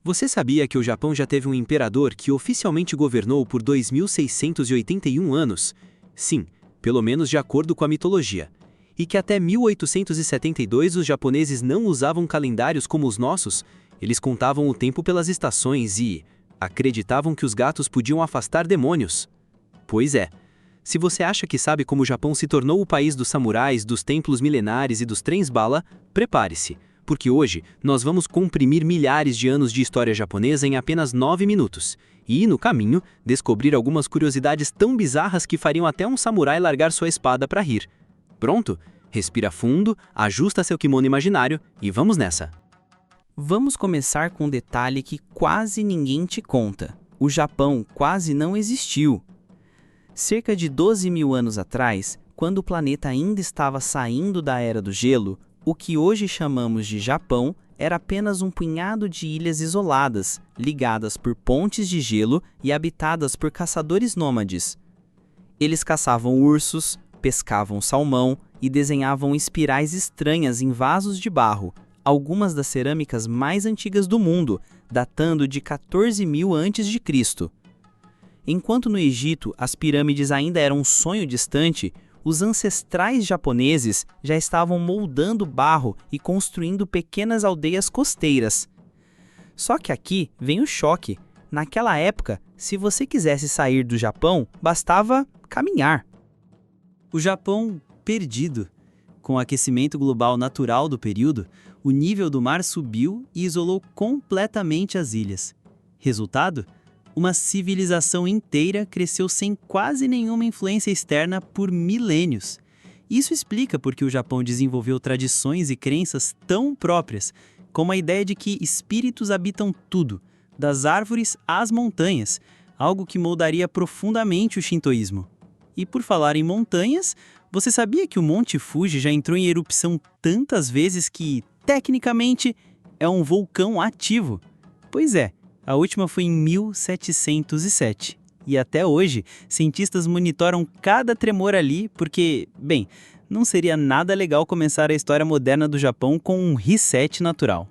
Você sabia que o Japão já teve um imperador que oficialmente governou por 2.681 anos? Sim, pelo menos de acordo com a mitologia. E que até 1872 os japoneses não usavam calendários como os nossos, eles contavam o tempo pelas estações e acreditavam que os gatos podiam afastar demônios. Pois é. Se você acha que sabe como o Japão se tornou o país dos samurais, dos templos milenares e dos trens-bala, prepare-se, porque hoje nós vamos comprimir milhares de anos de história japonesa em apenas 9 minutos. E, no caminho, descobrir algumas curiosidades tão bizarras que fariam até um samurai largar sua espada para rir. Pronto? Respira fundo, ajusta seu kimono imaginário e vamos nessa! Vamos começar com um detalhe que quase ninguém te conta. O Japão quase não existiu. Cerca de 12 mil anos atrás, quando o planeta ainda estava saindo da Era do Gelo, o que hoje chamamos de Japão era apenas um punhado de ilhas isoladas, ligadas por pontes de gelo e habitadas por caçadores nômades. Eles caçavam ursos, pescavam salmão e desenhavam espirais estranhas em vasos de barro, algumas das cerâmicas mais antigas do mundo, datando de 14.000 a.C. Enquanto no Egito as pirâmides ainda eram um sonho distante, os ancestrais japoneses já estavam moldando barro e construindo pequenas aldeias costeiras. Só que aqui vem o choque. Naquela época, se você quisesse sair do Japão, bastava caminhar. O Japão perdido. Com o aquecimento global natural do período, o nível do mar subiu e isolou completamente as ilhas. Resultado? Uma civilização inteira cresceu sem quase nenhuma influência externa por milênios. Isso explica porque o Japão desenvolveu tradições e crenças tão próprias, como a ideia de que espíritos habitam tudo, das árvores às montanhas, algo que moldaria profundamente o shintoísmo. E por falar em montanhas, você sabia que o Monte Fuji já entrou em erupção tantas vezes que, tecnicamente, é um vulcão ativo? Pois é. A última foi em 1707. E até hoje, cientistas monitoram cada tremor ali porque, bem, não seria nada legal começar a história moderna do Japão com um reset natural.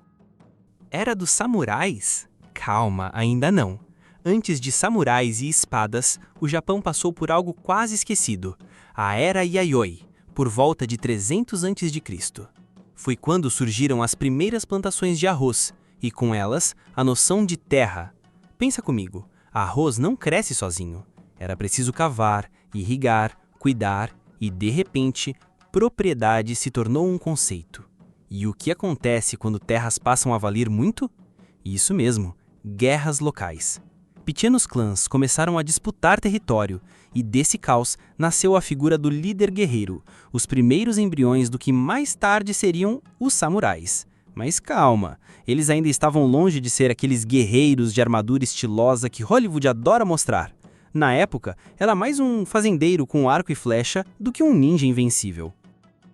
Era dos samurais? Calma, ainda não. Antes de samurais e espadas, o Japão passou por algo quase esquecido, a Era Yayoi, por volta de 300 a.C. Foi quando surgiram as primeiras plantações de arroz, e com elas, a noção de terra. Pensa comigo, arroz não cresce sozinho. Era preciso cavar, irrigar, cuidar e, de repente, propriedade se tornou um conceito. E o que acontece quando terras passam a valer muito? Isso mesmo, guerras locais. Pequenos clãs começaram a disputar território, e desse caos nasceu a figura do líder guerreiro, os primeiros embriões do que mais tarde seriam os samurais. Mas calma, eles ainda estavam longe de ser aqueles guerreiros de armadura estilosa que Hollywood adora mostrar. Na época, era mais um fazendeiro com arco e flecha do que um ninja invencível.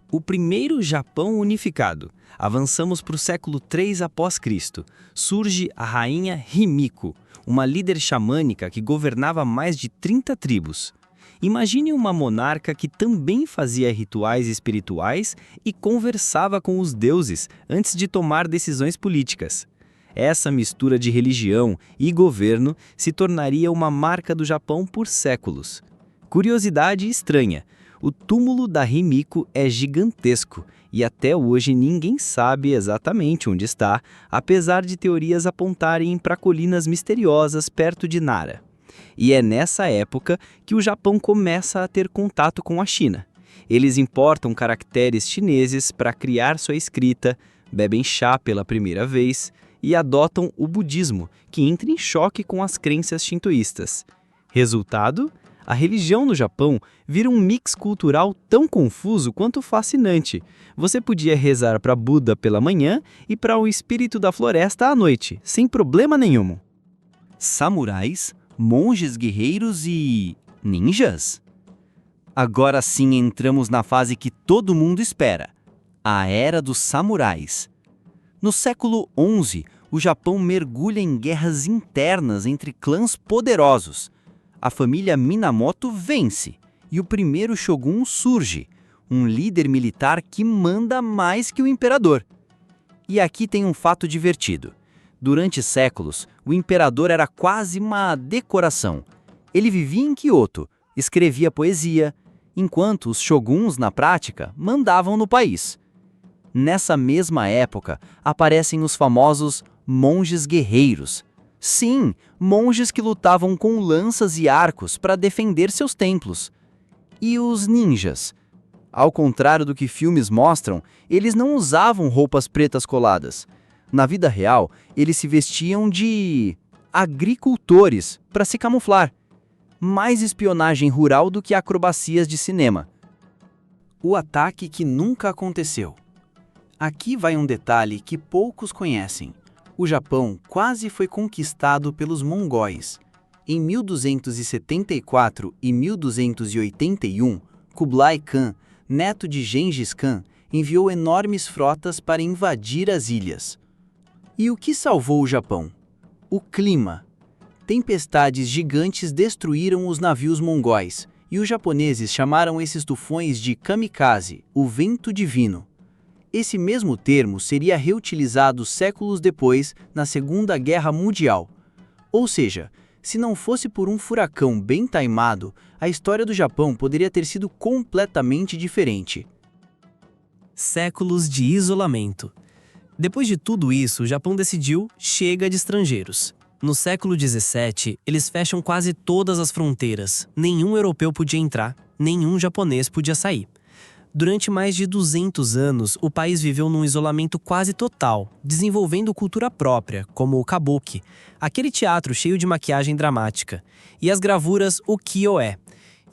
O primeiro Japão unificado. Avançamos para o século III após Cristo. Surge a rainha Himiko, uma líder xamânica que governava mais de 30 tribos. Imagine uma monarca que também fazia rituais espirituais e conversava com os deuses antes de tomar decisões políticas. Essa mistura de religião e governo se tornaria uma marca do Japão por séculos. Curiosidade estranha: o túmulo da Himiko é gigantesco e até hoje ninguém sabe exatamente onde está, apesar de teorias apontarem para colinas misteriosas perto de Nara. E é nessa época que o Japão começa a ter contato com a China. Eles importam caracteres chineses para criar sua escrita, bebem chá pela primeira vez e adotam o budismo, que entra em choque com as crenças shintoístas. Resultado? A religião no Japão vira um mix cultural tão confuso quanto fascinante. Você podia rezar para Buda pela manhã e para o espírito da floresta à noite, sem problema nenhum. Samurais, monges guerreiros e ninjas? Agora sim entramos na fase que todo mundo espera, a Era dos Samurais. No século XI, o Japão mergulha em guerras internas entre clãs poderosos. A família Minamoto vence e o primeiro shogun surge, um líder militar que manda mais que o imperador. E aqui tem um fato divertido. Durante séculos, o imperador era quase uma decoração. Ele vivia em Kyoto, escrevia poesia, enquanto os shoguns, na prática, mandavam no país. Nessa mesma época, aparecem os famosos monges guerreiros. Sim, monges que lutavam com lanças e arcos para defender seus templos. E os ninjas? Ao contrário do que filmes mostram, eles não usavam roupas pretas coladas. Na vida real, eles se vestiam de agricultores para se camuflar. Mais espionagem rural do que acrobacias de cinema. O ataque que nunca aconteceu. Aqui vai um detalhe que poucos conhecem. O Japão quase foi conquistado pelos mongóis. Em 1274 e 1281, Kublai Khan, neto de Gengis Khan, enviou enormes frotas para invadir as ilhas. E o que salvou o Japão? O clima. Tempestades gigantes destruíram os navios mongóis, e os japoneses chamaram esses tufões de kamikaze, o vento divino. Esse mesmo termo seria reutilizado séculos depois, na Segunda Guerra Mundial. Ou seja, se não fosse por um furacão bem taimado, a história do Japão poderia ter sido completamente diferente. Séculos de isolamento. Depois de tudo isso, o Japão decidiu: chega de estrangeiros. No século XVII, eles fecham quase todas as fronteiras. Nenhum europeu podia entrar, nenhum japonês podia sair. Durante mais de 200 anos, o país viveu num isolamento quase total, desenvolvendo cultura própria, como o kabuki, aquele teatro cheio de maquiagem dramática, e as gravuras ukiyo-e.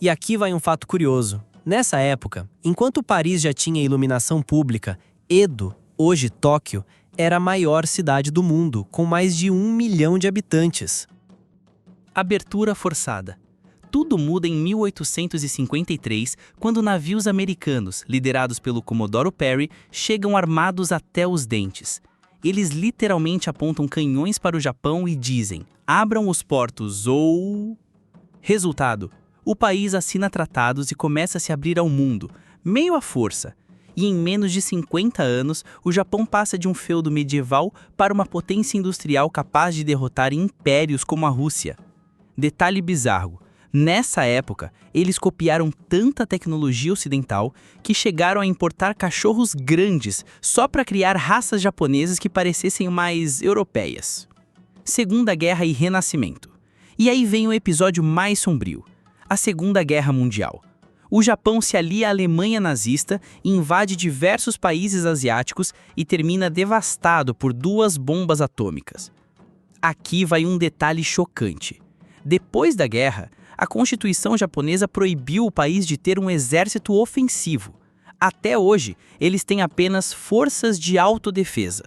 E aqui vai um fato curioso. Nessa época, enquanto Paris já tinha iluminação pública, Edo, hoje Tóquio, era a maior cidade do mundo, com mais de 1 milhão de habitantes. Abertura forçada. Tudo muda em 1853, quando navios americanos, liderados pelo Comodoro Perry, chegam armados até os dentes. Eles literalmente apontam canhões para o Japão e dizem: abram os portos ou... Resultado: o país assina tratados e começa a se abrir ao mundo, meio à força. E em menos de 50 anos, o Japão passa de um feudo medieval para uma potência industrial capaz de derrotar impérios como a Rússia. Detalhe bizarro: nessa época, eles copiaram tanta tecnologia ocidental que chegaram a importar cachorros grandes só para criar raças japonesas que parecessem mais europeias. Segunda Guerra e Renascimento. E aí vem o episódio mais sombrio: a Segunda Guerra Mundial. O Japão se alia à Alemanha nazista, invade diversos países asiáticos e termina devastado por 2 bombas atômicas. Aqui vai um detalhe chocante. Depois da guerra, a Constituição japonesa proibiu o país de ter um exército ofensivo. Até hoje, eles têm apenas forças de autodefesa.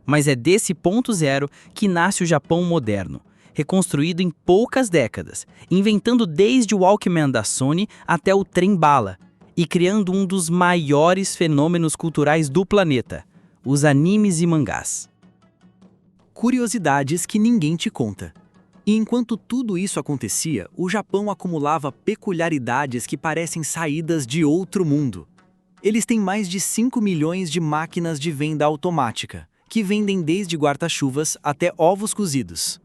Mas é desse ponto zero que nasce o Japão moderno, reconstruído em poucas décadas, inventando desde o Walkman da Sony até o trem-bala, e criando um dos maiores fenômenos culturais do planeta, os animes e mangás. Curiosidades que ninguém te conta. E enquanto tudo isso acontecia, o Japão acumulava peculiaridades que parecem saídas de outro mundo. Eles têm mais de 5 milhões de máquinas de venda automática, que vendem desde guarda-chuvas até ovos cozidos.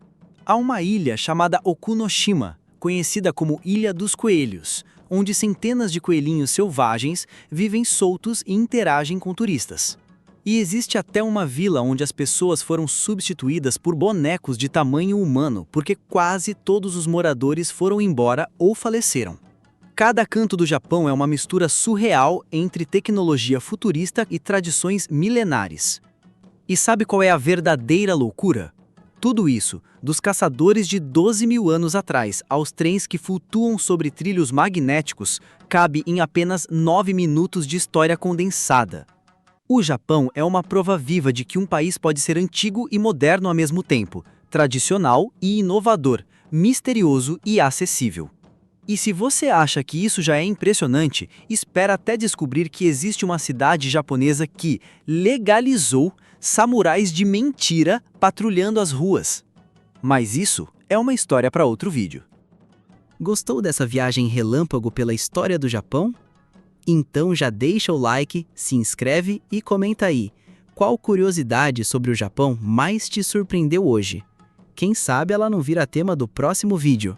Há uma ilha chamada Okunoshima, conhecida como Ilha dos Coelhos, onde centenas de coelhinhos selvagens vivem soltos e interagem com turistas. E existe até uma vila onde as pessoas foram substituídas por bonecos de tamanho humano, porque quase todos os moradores foram embora ou faleceram. Cada canto do Japão é uma mistura surreal entre tecnologia futurista e tradições milenares. E sabe qual é a verdadeira loucura? Tudo isso, dos caçadores de 12 mil anos atrás aos trens que flutuam sobre trilhos magnéticos, cabe em apenas 9 minutos de história condensada. O Japão é uma prova viva de que um país pode ser antigo e moderno ao mesmo tempo, tradicional e inovador, misterioso e acessível. E se você acha que isso já é impressionante, espera até descobrir que existe uma cidade japonesa que legalizou samurais de mentira patrulhando as ruas. Mas isso é uma história para outro vídeo. Gostou dessa viagem relâmpago pela história do Japão? Então já deixa o like, se inscreve e comenta aí. Qual curiosidade sobre o Japão mais te surpreendeu hoje? Quem sabe ela não vira tema do próximo vídeo?